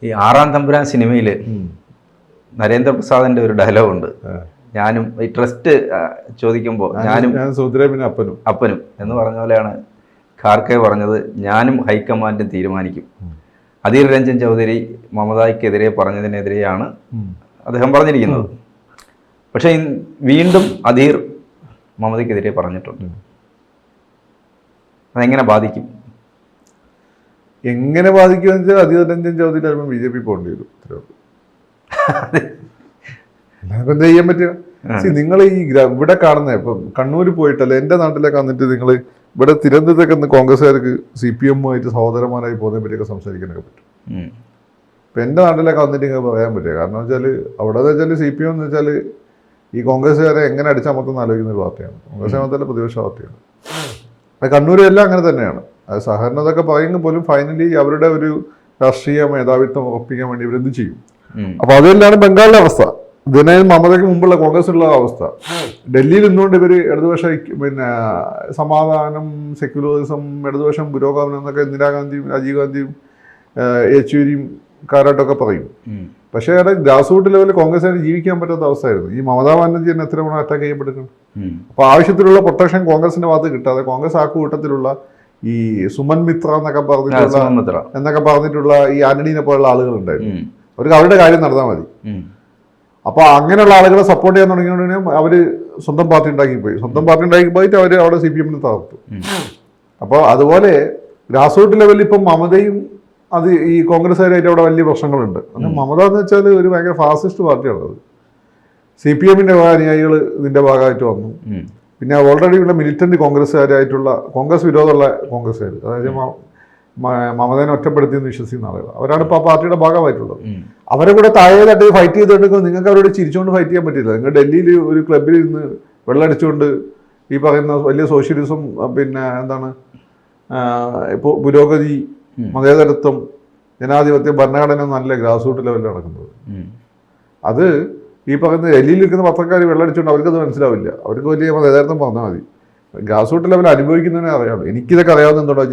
ഈ ആറാം തമ്പുരാൻ സിനിമയിൽ നരേന്ദ്രപ്രസാദിന്റെ ഒരു ഡയലോഗുണ്ട്, ഞാനും ഈ ട്രസ്റ്റ് ചോദിക്കുമ്പോൾ ഞാനും അപ്പനും എന്ന് പറഞ്ഞ പോലെയാണ് ഖാർക്കെ പറഞ്ഞത്, ഞാനും ഹൈക്കമാൻഡും തീരുമാനിക്കും. അധീർ രഞ്ജൻ ചൗധരി മമതയ്ക്കെതിരെ പറഞ്ഞതിനെതിരെയാണ് അദ്ദേഹം പറഞ്ഞിരിക്കുന്നത്. പക്ഷെ വീണ്ടും അധീർ മമതയ്ക്കെതിരെ പറഞ്ഞിട്ടുണ്ട്. അതെങ്ങനെ ബാധിക്കും? എങ്ങനെ ബാധിക്കുമെന്ന് വെച്ചാൽ അധീർ രഞ്ജൻ ചൗധരി ചിലപ്പോൾ BJP പോകേണ്ടി വരും. അല്ലാതെ എന്ത് ചെയ്യാൻ പറ്റുക? നിങ്ങൾ ഈ ഇവിടെ കാണുന്ന ഇപ്പം കണ്ണൂർ പോയിട്ടല്ല, എൻ്റെ നാട്ടിലേക്ക് വന്നിട്ട് നിങ്ങൾ ഇവിടെ തിരുവനന്തപുരത്തൊക്കെ ഒന്ന് കോൺഗ്രസ്സുകാർക്ക് CPM-ആയിട്ട് സഹോദരന്മാരായി പോകുന്നതിനെ പറ്റിയൊക്കെ സംസാരിക്കാനൊക്കെ പറ്റും. ഇപ്പം എൻ്റെ നാട്ടിലൊക്കെ വന്നിട്ട് ഇങ്ങനെ പറയാൻ പറ്റുക. കാരണം വെച്ചാൽ അവിടെ വെച്ചാൽ CPM എന്ന് വെച്ചാൽ ഈ കോൺഗ്രസ്സുകാരെ എങ്ങനെ അടിച്ചമർത്തുന്ന ആലോചിക്കുന്ന ഒരു പാർട്ടിയാണ്. കോൺഗ്രസ് മാത്രമല്ല പ്രതിപക്ഷ പാർട്ടിയാണ്. അത് കണ്ണൂരെല്ലാം അങ്ങനെ തന്നെയാണ്. അത് സഹകരണതൊക്കെ പറയുമ്പോൾ പോലും ഫൈനലി അവരുടെ ഒരു രാഷ്ട്രീയ മേധാവിത്വം ഉറപ്പിക്കാൻ വേണ്ടി ഇവരെന്ത് ചെയ്യും. അപ്പോൾ അതുതന്നെയാണ് ബംഗാളിലെ അവസ്ഥ. ഇതിനെ മമതയ്ക്ക് മുമ്പുള്ള കോൺഗ്രസിലുള്ള അവസ്ഥ. ഡൽഹിയിൽ നിന്നുകൊണ്ട് ഇവർ ഇടതുപക്ഷ സമാധാനം, സെക്യുലറിസം, ഇടതുപക്ഷം പുരോഗമനം എന്നൊക്കെ ഇന്ദിരാഗാന്ധിയും രാജീവ് ഗാന്ധിയും യെച്ചൂരിയും കാരാട്ടൊക്കെ പറയും. പക്ഷേ അവിടെ ഗ്രാസ് റൂട്ട് ലെവലിൽ കോൺഗ്രസ്സുകാർ ജീവിക്കാൻ പറ്റാത്ത അവസ്ഥയായിരുന്നു. ഈ മമതാ ബാനർജി തന്നെ എത്ര തവണ അറ്റാക്ക് ചെയ്യപ്പെട്ടിട്ടുണ്ട്. അപ്പോൾ ആവശ്യത്തിലുള്ള പ്രൊട്ടക്ഷൻ കോൺഗ്രസിന്റെ ഭാഗത്ത് കിട്ടാതെ കോൺഗ്രസ് ആ കൂട്ടത്തിലുള്ള ഈ സുമൻ മിത്ര എന്നൊക്കെ പറഞ്ഞിട്ടുള്ള ഈ ആന്റണീനെ പോലുള്ള ആളുകളുണ്ടായിരുന്നു. അവർക്ക് അവരുടെ കാര്യം നടന്നാൽ മതി. അപ്പോൾ അങ്ങനെയുള്ള ആളുകളെ സപ്പോർട്ട് ചെയ്യാൻ തുടങ്ങിയോണ്ട് അവർ സ്വന്തം പാർട്ടി ഉണ്ടാക്കി പോയിട്ട് അവർ അവിടെ CPM-നെ തകർത്തു. അപ്പോൾ അതുപോലെ ഗ്രാസ് റൂട്ട് ലെവലിൽ ഇപ്പം മമതയും അത് ഈ കോൺഗ്രസ്സുകാരായിട്ട് അവിടെ വലിയ പ്രശ്നങ്ങളുണ്ട്. മമത എന്ന് വെച്ചാൽ ഒരു ഭയങ്കര ഫാസിസ്റ്റ് പാർട്ടിയാണത്. CPM-ന്റെ അനുയായികൾ ഇതിന്റെ ഭാഗമായിട്ട് വന്നു. പിന്നെ ഓൾറെഡി ഉള്ള മിലിറ്റന്റ് കോൺഗ്രസ്സുകാരായിട്ടുള്ള കോൺഗ്രസ് വിരോധമുള്ള കോൺഗ്രസ്സുകാർ, അതായത് മമതനെ ഒറ്റപ്പെടുത്തിയെന്ന് വിശ്വസിക്കുന്ന ആളുകൾ, അവരാണ് ഇപ്പോൾ ആ പാർട്ടിയുടെ ഭാഗമായിട്ടുള്ളത്. അവരെ കൂടെ താഴെ തട്ടി ഫൈറ്റ് ചെയ്തിട്ടുണ്ടെങ്കിൽ നിങ്ങൾക്ക് അവരോട് ചിരിച്ചുകൊണ്ട് ഫൈറ്റ് ചെയ്യാൻ പറ്റില്ല. നിങ്ങൾ ഡൽഹിയിൽ ഒരു ക്ലബ്ബിൽ ഇരുന്ന് വെള്ളമടിച്ചുകൊണ്ട് ഈ പറയുന്ന വലിയ സോഷ്യലിസം, പിന്നെ എന്താണ് ഇപ്പോൾ പുരോഗതി, മതേതരത്വം, ജനാധിപത്യം, ഭരണഘടന നല്ല ഗ്രാസ് റൂട്ട് ലെവലിൽ നടക്കുന്നത്. അത് ഈ പറയുന്ന ഡൽഹിയിൽ ഇരിക്കുന്ന പത്രക്കാർ വെള്ളമടിച്ചുകൊണ്ട് അവർക്കത് മനസ്സിലാവില്ല. അവർക്ക് വലിയ മതേതരത്വം പറഞ്ഞാൽ മതി. ഗ്രാസ് റൂട്ട് ലെവൽ അനുഭവിക്കുന്നതിനെ അറിയാമല്ലോ. എനിക്കിതൊക്കെ അറിയാവുന്ന എന്തോടാ,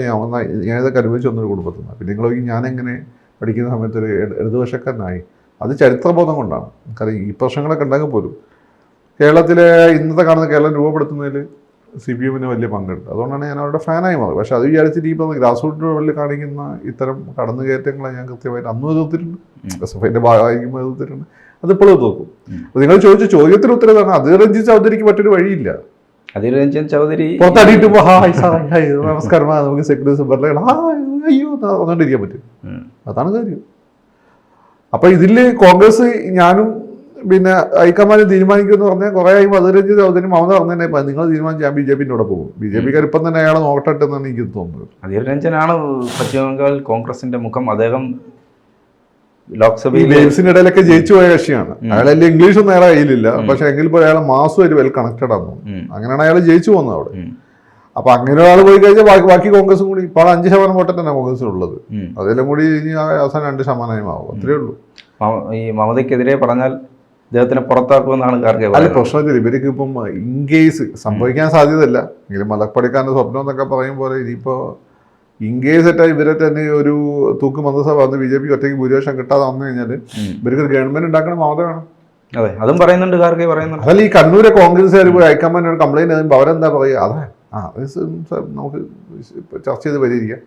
ഞാനിതൊക്കെ അനുഭവിച്ചു വന്നൊരു കുടുംബത്തിൽ നിന്ന്. പിന്നെ നിങ്ങൾ ഞാനെങ്ങനെ പഠിക്കുന്ന സമയത്ത് ഒരു ഇടതുപക്ഷക്കാരനായി, അത് ചരിത്രബോധം കൊണ്ടാണ്. കാരണം ഈ പ്രശ്നങ്ങളൊക്കെ ഉണ്ടെങ്കിൽ പോലും കേരളത്തിലെ ഇന്നത്തെ കാണുന്ന കേരളം രൂപപ്പെടുത്തുന്നതിൽ CPM-ന് വലിയ പങ്കുണ്ട്. അതുകൊണ്ടാണ് ഞാൻ അവരുടെ ഫാനായി മാറുന്നത്. പക്ഷെ അത് വിചാരിച്ചിട്ട് ഈ പറഞ്ഞ ഗ്രാസ് റൂട്ട് ലെവലിൽ കാണിക്കുന്ന ഇത്തരം കടന്നുകയറ്റങ്ങളെ ഞാൻ കൃത്യമായിട്ട് അന്നും എതിർത്തിട്ടുണ്ട്, SFIന്റെ ഭാഗമായിരിക്കുമ്പോൾ എതിർത്തിട്ടുണ്ട്, അതിപ്പോഴും എതിർക്കും. അപ്പോൾ നിങ്ങൾ ചോദിച്ച ചോദ്യത്തിന് ഉത്തരവാണ് അധീർ രഞ്ജൻ ചൗധരിക്ക് മറ്റൊരു വഴിയില്ല. അധീർ രഞ്ജൻ ചൗധരി പുറത്തടിയിട്ട് നമസ്കാരം, നമുക്ക് സെക്യൂരിസം പറഞ്ഞ അയ്യോ പറഞ്ഞോണ്ടിരിക്കാൻ പറ്റും. അതാണ് കാര്യം. അപ്പൊ ഇതില് കോൺഗ്രസ് ഞാനും പിന്നെ ഹൈക്കമാൻഡ് തീരുമാനിക്കുമെന്ന് പറഞ്ഞാൽ കുറെ ആയി അധീർ രഞ്ജൻ ചൗധരി മമത പറഞ്ഞു തന്നെ നിങ്ങൾ തീരുമാനിച്ച് ഞാൻ BJP-ന്റെ കൂടെ പോകും. BJP-ക്കാർ ഇപ്പം തന്നെ അയാളെ നോക്കട്ടെ എന്നാണ് എനിക്ക് തോന്നുന്നത്. അധീർ രഞ്ജനാണ് പശ്ചിമ ബംഗാൾ കോൺഗ്രസിന്റെ മുഖം. അദ്ദേഹം ലോക്സഭയിൽ ഗെയിംസിന്റെ ഇടയിലൊക്കെ ജയിച്ചു പോയ കക്ഷിയാണ്. അയാളെല്ലാം ഇംഗ്ലീഷൊന്നും അയാളെ കയ്യിലില്ല, പക്ഷെ എങ്കിൽ പോലും അയാളെ മാസമായിട്ട് വെൽ കണക്റ്റഡ് ആണ്. അങ്ങനെയാണ് അയാൾ ജയിച്ചു പോകുന്നത് അവിടെ. അപ്പൊ അങ്ങനെ ഒരാൾ പോയി കഴിഞ്ഞാൽ ബാക്കി കോൺഗ്രസും കൂടി ഇപ്പോൾ 5% വോട്ട് തന്നെ കോൺഗ്രസിനുള്ളത്. അതെല്ലാം കൂടി ഇനി അവസാനം 2% ആവും. അത്രയേ ഉള്ളൂ. ഈ മമതയ്ക്കെതിരെ പറഞ്ഞാൽ അദ്ദേഹത്തിനെ പുറത്താക്കുമെന്നാണ് ഖാർഗെ. അല്ല, പ്രശ്നത്തിൽ ഇവർക്ക് ഇപ്പം ഇൻകേസ് സംഭവിക്കാൻ സാധ്യതയില്ല എങ്കിലും മലപ്പടിക്കാരൻ്റെ സ്വപ്നം എന്നൊക്കെ പറയും പോലെ ഇനിയിപ്പോ ഇൻകേസ് ഇവരെ തന്നെ ഒരു തൂക്ക് മന്ത്രിസഭ വന്ന് BJP ഒറ്റയ്ക്ക് ഭൂരിപക്ഷം കിട്ടാതെ വന്നു കഴിഞ്ഞാൽ ഇവർക്ക് ഒരു ഗവൺമെന്റ് ഉണ്ടാക്കണം മമത വേണം. അതെ, അതും പറയുന്നുണ്ട് ഖാർഗെ പറയുന്നുണ്ട്. അതല്ല ഈ കണ്ണൂരെ കോൺഗ്രസ്സുകാർ പോയി ഹൈക്കമാൻഡിനോട് കംപ്ലൈന്റ് ചെയ്യുമ്പോൾ അവരെന്താ പറയുക, അതെ നമുക്ക് ചർച്ച ചെയ്ത് പരിഹരിക്കാം.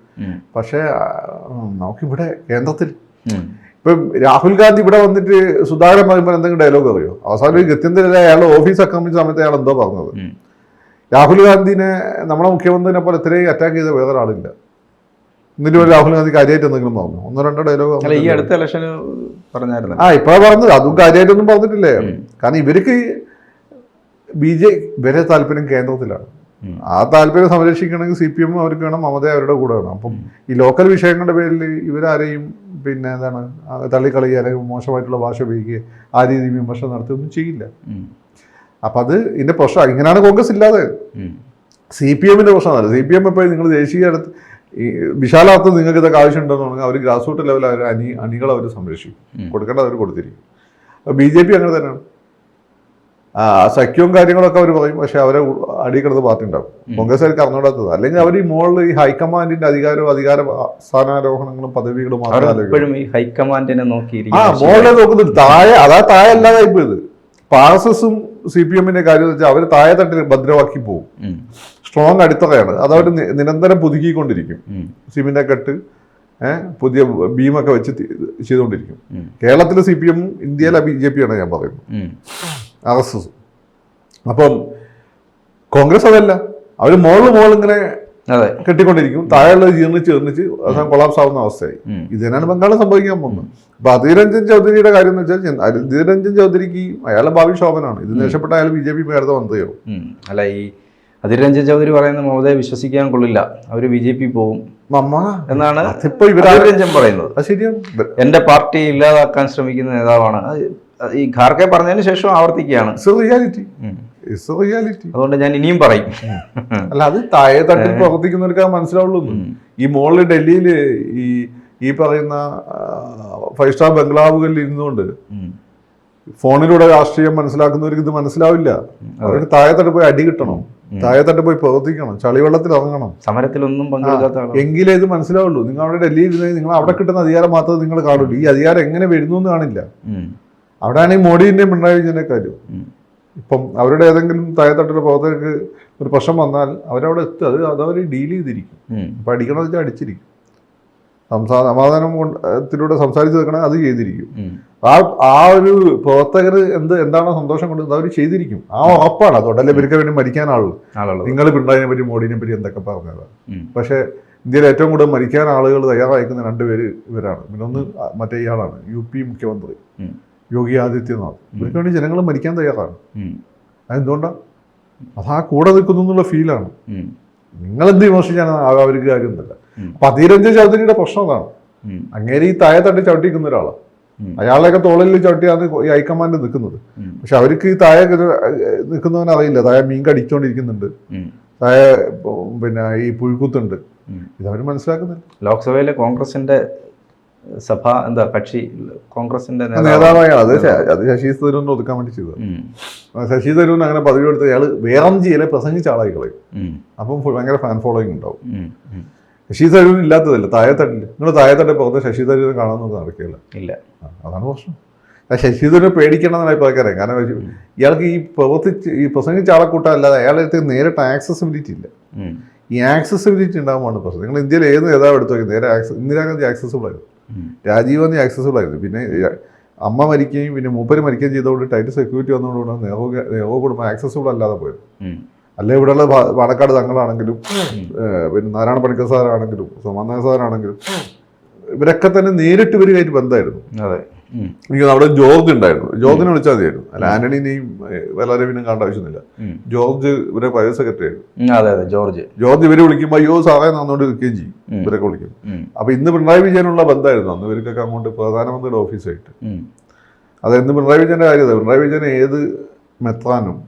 പക്ഷേ നമുക്കിവിടെ കേന്ദ്രത്തിൽ ഇപ്പം രാഹുൽ ഗാന്ധി ഇവിടെ വന്നിട്ട് സുധാകരൻ പറയുമ്പോൾ എന്തെങ്കിലും ഡയലോഗ് അറിയോ? അവസാനം ഗത്യന്തര അയാളുടെ ഓഫീസ് ആക്രമിച്ച സമയത്ത് അയാൾ എന്തോ പറഞ്ഞത്. രാഹുൽ ഗാന്ധിനെ നമ്മുടെ മുഖ്യമന്ത്രിനെ പോലെ ഇത്രയും അറ്റാക്ക് ചെയ്ത വേറൊരാളില്ല. എന്നിട്ട് രാഹുൽ ഗാന്ധി കാര്യമായിട്ട് എന്തെങ്കിലും പറഞ്ഞു? 1-2 ഡയലോഗ് ഈ അടുത്ത ഇലക്ഷൻ പറഞ്ഞായിരുന്നു. ഇപ്പഴാ പറഞ്ഞത്, അതും കാര്യമായിട്ടൊന്നും പറഞ്ഞിട്ടില്ലേ. കാരണം ഇവർക്ക് ഇവരെ താല്പര്യം കേന്ദ്രത്തിലാണ്. ആ താല്പര്യം സംരക്ഷിക്കണമെങ്കിൽ CPM അവർക്ക് വേണം, മമത അവരുടെ കൂടെ വേണം. അപ്പം ഈ ലോക്കൽ വിഷയങ്ങളുടെ പേരിൽ ഇവരാരെയും പിന്നെ എന്താണ് തള്ളിക്കളയുക അല്ലെങ്കിൽ മോശമായിട്ടുള്ള ഭാഷ ഉപയോഗിക്കുക, ആ രീതി വിമർശനം നടത്തുകയൊന്നും ചെയ്യില്ല. അപ്പം അത് ഇതിന്റെ പ്രശ്നം. ഇങ്ങനെയാണ് കോൺഗ്രസ് ഇല്ലാതെ. CPM-ന്റെ പ്രശ്നമല്ല. CPM എപ്പോഴും നിങ്ങൾ ദേശീയ ഈ വിശാലാർത്ഥം നിങ്ങൾക്ക് ഇതൊക്കെ ആവശ്യമുണ്ടെന്ന് പറഞ്ഞാൽ അവർ ഗ്രാസ് റൂട്ട് ലെവൽ അവർ അണികൾ അവർ സംരക്ഷിക്കും, കൊടുക്കേണ്ടത് അവർ കൊടുത്തിരിക്കും. BJP അങ്ങനെ തന്നെയാണ്. സഖ്യവും കാര്യങ്ങളൊക്കെ അവർ പറയും, പക്ഷെ അവരെ അടിക്കിടന്ന് പാർട്ടി ഉണ്ടാവും. കോൺഗ്രസ്സുകാർക്ക് അറിഞ്ഞൂടാത്തത്. അല്ലെങ്കിൽ അവർ ഈ മുകളിൽ ഈ ഹൈക്കമാൻഡിന്റെ അധികാര സ്ഥാനാരോഹണങ്ങളും പദവികളും ഇപ്പോഴും ഈ ഹൈക്കമാൻഡിനെ മുകളിലെ നോക്കുന്നുണ്ട്. താഴെ താഴെ അല്ലാതായി പോയത്. RSSും CPM-ന്റെ കാര്യം എന്ന് വെച്ചാൽ അവർ താഴെ തട്ടിൽ ഭദ്രമാക്കി പോകും. സ്ട്രോങ് അടിത്തറയാണ്. അതവർ നിരന്തരം പുതുക്കിക്കൊണ്ടിരിക്കും. സിമിന്റെ കെട്ട് പുതിയ ബീമൊക്കെ വെച്ച് ചെയ്തുകൊണ്ടിരിക്കും. കേരളത്തിലെ CPM, ഇന്ത്യയിലെ BJP ആണ് ഞാൻ പറയുന്നത്, RSS. അപ്പം കോൺഗ്രസ് അതല്ല, അവർ മോളിൽ ഇങ്ങനെ കെട്ടിക്കൊണ്ടിരിക്കും. താഴെയുള്ളത് ജീർണിച്ച് അവസാനം കൊളാപ്സ് ആവുന്ന അവസ്ഥയായി. ഇത് തന്നെയാണ് ബംഗാളിൽ സംഭവിക്കാൻ പോകുന്നത്. അപ്പൊ അധീർ രഞ്ജൻ ചൗധരിയുടെ കാര്യം എന്ന് വെച്ചാൽ, അധീർ രഞ്ജൻ ചൗധരിക്ക് അയാളെ ഭാവി ശോഭനാണ്. ഇത് രക്ഷപ്പെട്ട അയാൾ BJP നേരത്തെ മന്ത്രിയോ. അല്ല, ഈ അധീർ രഞ്ജൻ ചൗധരി പറയുന്ന മമതയെ വിശ്വസിക്കാൻ കൊള്ളില്ല, അവര് BJP പോവും എന്നാണ് രഞ്ജൻ പറയുന്നത്. അത് ശരിയാണ്. എന്റെ പാർട്ടി ഇല്ലാതാക്കാൻ ശ്രമിക്കുന്ന നേതാവാണ്. ഈ ഖാർഗെ പറഞ്ഞതിന് ശേഷം ആവർത്തിക്കുകയാണ്. അതുകൊണ്ട് ഞാൻ ഇനിയും പറയും. അല്ല, അത് താഴെ തട്ടിൽ പ്രവർത്തിക്കുന്നവർക്ക് മനസ്സിലാവുള്ളൂ. ഈ മോളിൽ ഡൽഹിയില് ഈ പറയുന്ന 5 സ്റ്റാർ ബംഗ്ലാവുകളിൽ ഇരുന്നുകൊണ്ട് ഫോണിലൂടെ രാഷ്ട്രീയം മനസ്സിലാക്കുന്നവർക്ക് ഇത് മനസ്സിലാവില്ല. അവർക്ക് താഴെത്തട്ട് പോയി അടി കിട്ടണം, താഴെത്തട്ട് പോയി പ്രവർത്തിക്കണം, ചളിവെള്ളത്തിൽ ഇറങ്ങണം, സമരത്തിലൊന്നും പങ്കെടുക്കാത്ത എങ്കിലേ ഇത് മനസ്സിലാവുള്ളൂ. നിങ്ങൾ അവിടെ ഡൽഹിയിൽ ഇരുന്ന് നിങ്ങൾ അവിടെ കിട്ടുന്ന അധികാരം മാത്രമേ നിങ്ങൾ കാണുള്ളൂ. ഈ അധികാരം എങ്ങനെ വരുന്നു എന്ന് കാണില്ല. അവിടെയാണ് ഈ മോഡിന്റെയും പിണറായി വിജയന്റെ കാര്യം. ഇപ്പം അവരുടെ ഏതെങ്കിലും താഴെത്തട്ടിലെ പ്രവർത്തകർക്ക് ഒരു പ്രശ്നം വന്നാൽ അവരവിടെ എത്തുക, അതവർ ഡീൽ ചെയ്തിരിക്കും. അപ്പൊ അടിക്കണമെന്ന് വെച്ചാൽ അടിച്ചിരിക്കും. സമാധാനത്തിലൂടെ സംസാരിച്ച് വെക്കണേ അത് ചെയ്തിരിക്കും. ആ ഒരു പ്രവർത്തകർ എന്താണോ സന്തോഷം കൊണ്ട് അവർ ചെയ്തിരിക്കും. ആ ഉറപ്പാണ്. അതുകൊണ്ടല്ലേ ഇവർക്ക് വേണ്ടി മരിക്കാൻ ആളുകൾ. നിങ്ങൾ പിണറായിനെ പറ്റി മോഡിനെ പറ്റി എന്തൊക്കെ പറഞ്ഞതാണ്. പക്ഷെ ഇന്ത്യയിൽ ഏറ്റവും കൂടുതൽ മരിക്കാൻ ആളുകൾ തയ്യാറായിരിക്കുന്ന 2 പേര് ഇവരാണ്. പിന്നെ ഒന്ന് മറ്റേ ഇയാളാണ്, UP മുഖ്യമന്ത്രി യോഗി ആദിത്യനാഥ്. ഇവർക്ക് വേണ്ടി ജനങ്ങൾ മരിക്കാൻ തയ്യാറാണ്. അതെന്തുകൊണ്ടാണ്? അത് ആ കൂടെ നിൽക്കുന്നു എന്നുള്ള ഫീലാണ്. നിങ്ങളെന്ത് വിമർശിച്ചാണ് അവർക്ക് കാര്യമൊന്നുമില്ല. അപ്പൊ അധീർ രഞ്ജൻ ചൗധരിയുടെ പ്രശ്നം അതാണ്. അങ്ങേര് ഈ താഴെ തട്ടി ചവിട്ടിക്കുന്ന ഒരാളാണ്. അയാളെയൊക്കെ തോളിൽ ചവിട്ടിയാണ് ഈ ഹൈക്കമാൻഡ് നിൽക്കുന്നത്. പക്ഷെ അവർക്ക് ഈ താഴെ നിൽക്കുന്നവൻ അറിയില്ല. താഴെ മീൻ കടിച്ചോണ്ടിരിക്കുന്നുണ്ട്, താഴെ പിന്നെ ഈ പുഴുക്കുത്തുണ്ട്. ഇതവർ മനസ്സിലാക്കുന്നില്ല. ലോക്സഭയിലെ കോൺഗ്രസിന്റെ കക്ഷി കോൺഗ്രസിന്റെ നേതാവായ അത് ശശി തരൂരിനെ ഒതുക്കാൻ വേണ്ടി ചെയ്തത്. ശശി തരൂരിന് അങ്ങനെ പദവി എടുത്ത് അയാൾ വേറഞ്ചിയിലെ പ്രസംഗിച്ച ആളായി കളയും. അപ്പം ഭയങ്കര ഫാൻ ഫോളോയിങ് ഉണ്ടാവും. ശശി തരൂരിന് ഇല്ലാത്തതല്ല താഴെത്തട്ടില്. നിങ്ങൾ താഴെത്തട്ടിൽ പുറത്ത് ശശി തരൂരിനെ കാണാമെന്ന് നടക്കില്ല. ഇല്ല, അതാണ് പ്രശ്നം. ശശി തരൂരിനെ പേടിക്കണമെന്നാണ് ഇപ്പോൾ പറയാൻ. കാരണം ഇയാൾക്ക് ഈ പ്രസംഗിച്ച ആളെ കൂട്ടമല്ലാതെ അയാളുടെ നേരിട്ട് ആക്സസിബിലിറ്റി ഇല്ല. ഈ ആക്സസിബിലിറ്റി ഉണ്ടാകുമ്പോൾ പ്രശ്നം. നിങ്ങൾ ഇന്ത്യയിൽ ഏത് നേതാവ് എടുത്തു നോക്കി, നേരെ ഇന്ദിരാഗാന്ധി ആക്സസിബിൾ ആയിരുന്നു, രാജീവ് ഗാന്ധി ആക്സസിബിൾ ആയിരുന്നു. പിന്നെ അമ്മ മരിക്കുകയും പിന്നെ മൂപ്പര് മരിക്കുകയും ചെയ്തതുകൊണ്ട് ടൈറ്റ് സെക്യൂരിറ്റി വന്നതുകൊണ്ടാണ് നെഹ്റു കുടുംബം ആക്സസിബിൾ അല്ലാതെ പോയത്. അല്ലെ ഇവിടെയുള്ള പാണക്കാട് തങ്ങളാണെങ്കിലും പിന്നെ നാരായണ പണിക്കർ സാറാണെങ്കിലും സോമനാഥ സാറാണെങ്കിലും ഇവരൊക്കെ തന്നെ നേരിട്ട് ഇവരുമായിട്ട് ബന്ധമായിരുന്നു. എനിക്ക് അവിടെ ജോർജ് ഉണ്ടായിരുന്നു. ജോർജിനെ വിളിച്ചാൽ മതിയായിരുന്നു. അല്ല ആന്റണിനെയും വല്ലരവിനും കാണേണ്ട ആവശ്യമൊന്നുമില്ല. ജോർജ് ഇവരെ പ്രൈവറ്റ് സെക്രട്ടറി ആയിരുന്നു. ജോർജ് ഇവരെ വിളിക്കുമ്പോൾ അയ്യോ സാറേ നന്നോണ്ട് നിൽക്കുകയും ചെയ്യും. ഇവരൊക്കെ വിളിക്കും. അപ്പൊ ഇന്ന് പിണറായി വിജയനുള്ള ബന്ധമായിരുന്നു അന്ന് ഇവർക്കൊക്കെ അങ്ങോട്ട് പ്രധാനമന്ത്രിയുടെ ഓഫീസായിട്ട്. അതെന്ന് പിണറായി വിജയന്റെ കാര്യം. പിണറായി വിജയൻ ഏത് മെത്രാനും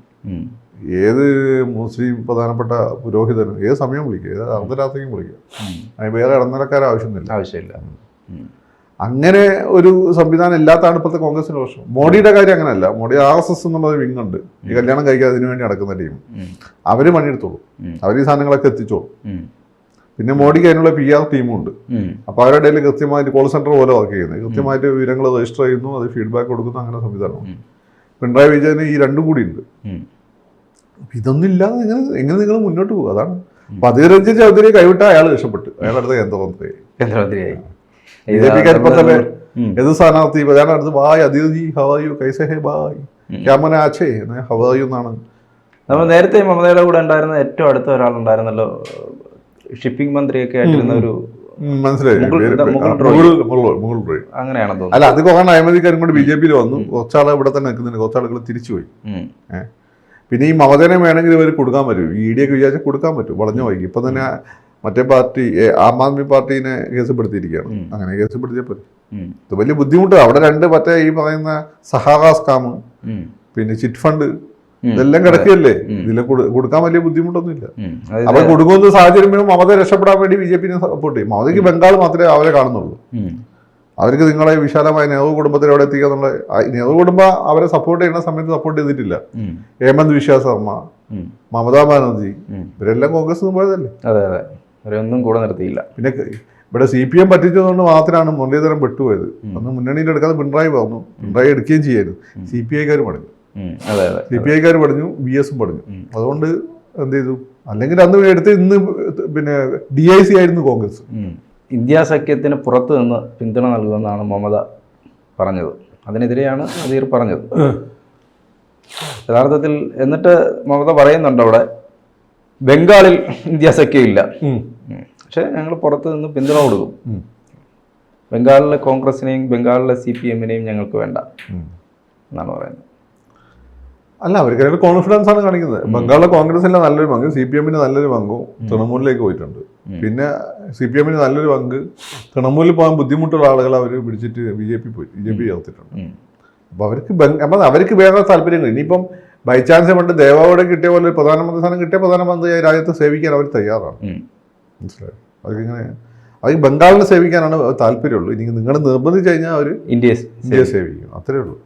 ഏത് മുസ്ലിം പ്രധാനപ്പെട്ട പുരോഹിതനും ഏത് സമയം വിളിക്കുക, ഏത് അർദ്ധരാത്രിക്കും വിളിക്കുക. അതിന് വേറെ ഇടനിലക്കാർ ആവശ്യമില്ല. അങ്ങനെ ഒരു സംവിധാനം ഇല്ലാത്തതാണ് ഇപ്പോഴത്തെ കോൺഗ്രസിന്റെ പ്രശ്നം. മോഡിയുടെ കാര്യം അങ്ങനെയല്ല. മോഡി RSS എന്നുള്ളത് വിങ്ങുണ്ട്. ഈ കല്യാണം കഴിക്കാൻ അതിനു വേണ്ടി നടക്കുന്ന ടീം. അവര് പണിയെടുത്തോളൂ, അവർ ഈ സാധനങ്ങളൊക്കെ എത്തിച്ചോളൂ. പിന്നെ മോഡിക്ക് അതിനുള്ള PR ടീമും ഉണ്ട്. അപ്പൊ അവരുടെ ഇടയിൽ കൃത്യമായിട്ട് കോൾ സെന്റർ പോലെ വർക്ക് ചെയ്യുന്നത്, കൃത്യമായിട്ട് വിവരങ്ങൾ രജിസ്റ്റർ ചെയ്യുന്നു, അത് ഫീഡ്ബാക്ക് കൊടുക്കുന്നു, അങ്ങനെ സംവിധാനമാണ്. പിണറായി വിജയന് ഈ രണ്ടും കൂടി ഉണ്ട്. ഇതൊന്നും ഇല്ലാതെ എങ്ങനെ നിങ്ങൾ മുന്നോട്ട് പോകും? അതാണ്. അപ്പൊ അധീർ രഞ്ജൻ ചൗധരിയെ കൈവിട്ട അയാൾ രക്ഷപ്പെട്ടു. അയാളടുത്ത കേന്ദ്രമന്ത്രിയായി. ഏത് സ്ഥാനാർത്ഥി പ്രധാന അടുത്ത് ബായ് അധീർ ജി ഹവായു കൈസെ ഹേ ബായ് ക്യാമന ആച്ചേ ഹവായു എന്നാണ്. നമ്മൾ നേരത്തെ മമതയുടെ കൂടെ ഉണ്ടായിരുന്ന ഏറ്റവും അടുത്ത ഒരാളുണ്ടായിരുന്നല്ലോ, ഷിപ്പിംഗ് മന്ത്രിയൊക്കെ ആയിട്ടിരുന്ന ഒരു അങ്ങനെയാണെന്ന്. അല്ല, അത് കുറെ അഴിമതിക്കാരും കൊണ്ട് BJP-യിൽ വന്നു. കുറച്ചാൾ ഇവിടെ തന്നെ നിൽക്കുന്നുണ്ട്, കുറച്ചാളുകൾ തിരിച്ചുപോയി. പിന്നെ ഈ മമതനെ വേണമെങ്കിൽ ഇവർ കൊടുക്കാൻ പറ്റും. ED ഒക്കെ വിചാരിച്ചാൽ കൊടുക്കാൻ പറ്റും. വളഞ്ഞു വൈകി. ഇപ്പൊ തന്നെ മറ്റേ പാർട്ടി ആം ആദ്മി പാർട്ടീനെ കേസപ്പെടുത്തിയിരിക്കുകയാണ്. അങ്ങനെ കേസപ്പെടുത്തിയാൽ പറ്റും. ഇത് വലിയ ബുദ്ധിമുട്ടാണ്. അവിടെ രണ്ട് മറ്റേ ഈ പറയുന്ന സഹാറ സ്കാം, പിന്നെ ചിറ്റ് ഫണ്ട്, ഇതെല്ലാം കിടക്കുകയല്ലേ. ഇതിലെ കൊടുക്കാൻ വലിയ ബുദ്ധിമുട്ടൊന്നുമില്ല. അപ്പൊ കൊടുക്കുന്ന സാഹചര്യം മമത രക്ഷപ്പെടാൻ വേണ്ടി BJP-നെ സപ്പോർട്ട് ചെയ്യും. മമതയ്ക്ക് ബംഗാൾ മാത്രമേ അവരെ കാണുന്നുള്ളൂ. അവർക്ക് നിങ്ങളെ വിശാലമായ നെഹ്റു കുടുംബത്തിൽ എവിടെ എത്തിക്കുക എന്നുള്ള നെഹ്റു കുടുംബം അവരെ സപ്പോർട്ട് ചെയ്യുന്ന സമയത്ത് സപ്പോർട്ട് ചെയ്തിട്ടില്ല. ഹേമന്ത് വിശ്വാസ് ശർമ്മ, മമതാ ബാനർജി ഇവരെല്ലാം കോൺഗ്രസ് പോയതല്ലേ. അതെ അതെ, അവരൊന്നും കൂടെ നിർത്തിയില്ല. പിന്നെ ഇവിടെ CPM പറ്റിച്ചതുകൊണ്ട് മാത്രമാണ് മുരളീധരൻ പെട്ടുപോയത്. അന്ന് മുന്നണിയിൽ എടുക്കാതെ പിണറായി പറഞ്ഞു, പിണറായി എടുക്കുകയും ചെയ്യായിരുന്നു. CPI-ക്കാർ പടഞ്ഞു, CPI-ക്കാർ പടഞ്ഞു, BS പടഞ്ഞു. അതുകൊണ്ട് എന്ത് ചെയ്തു? അല്ലെങ്കിൽ അന്ന് എടുത്ത് ഇന്ന് പിന്നെ DIC ആയിരുന്നു കോൺഗ്രസ്. ഇന്ത്യ സഖ്യത്തിന് പുറത്തു നിന്ന് പിന്തുണ നൽകുമെന്നാണ് മമത പറഞ്ഞത്. അതിനെതിരെയാണ് അദീർ പറഞ്ഞത് യഥാർത്ഥത്തിൽ. എന്നിട്ട് മമത പറയുന്നുണ്ട് അവിടെ ബംഗാളിൽ ഇന്ത്യ സഖ്യം ഇല്ല, പക്ഷെ ഞങ്ങൾ പുറത്തു നിന്ന് പിന്തുണ കൊടുക്കും. ബംഗാളിലെ കോൺഗ്രസിനെയും ബംഗാളിലെ CPM-നെയും ഞങ്ങൾക്ക് വേണ്ട എന്നാണ് പറയുന്നത്. അല്ല, അവർക്ക് കോൺഫിഡൻസ് ആണ് കാണിക്കുന്നത്. ബംഗാളിലെ കോൺഗ്രസിന്റെ നല്ലൊരു പങ്ക്, CPM-ന് നല്ലൊരു പങ്കും തൃണമൂലിലേക്ക് പോയിട്ടുണ്ട്. പിന്നെ CPM-ന് നല്ലൊരു പങ്ക് തൃണമൂലിൽ പോകാൻ ബുദ്ധിമുട്ടുള്ള ആളുകൾ അവർ പിടിച്ചിട്ട് BJP ചേർത്തിട്ടുണ്ട്. അപ്പൊ അവർക്ക് വേറെ താല്പര്യങ്ങൾ. ഇനിയിപ്പം ബൈ ചാൻസ് പണ്ട് ദേവാവോടെ കിട്ടിയ പോലെ ഒരു പ്രധാനമന്ത്രി സ്ഥാനം കിട്ടിയ പ്രധാനമന്ത്രിയായി രാജ്യത്ത് സേവിക്കാൻ അവർ തയ്യാറാണ്. മനസ്സിലായോ? അവർക്കിങ്ങനെ അത് ബംഗാളിനെ സേവിക്കാനാണ് താല്പര്യമുള്ളൂ. ഇനി നിങ്ങൾ നിർബന്ധിച്ചു കഴിഞ്ഞാൽ അവർ ഇന്ത്യയെ സേവിക്കും, അത്രേ ഉള്ളൂ.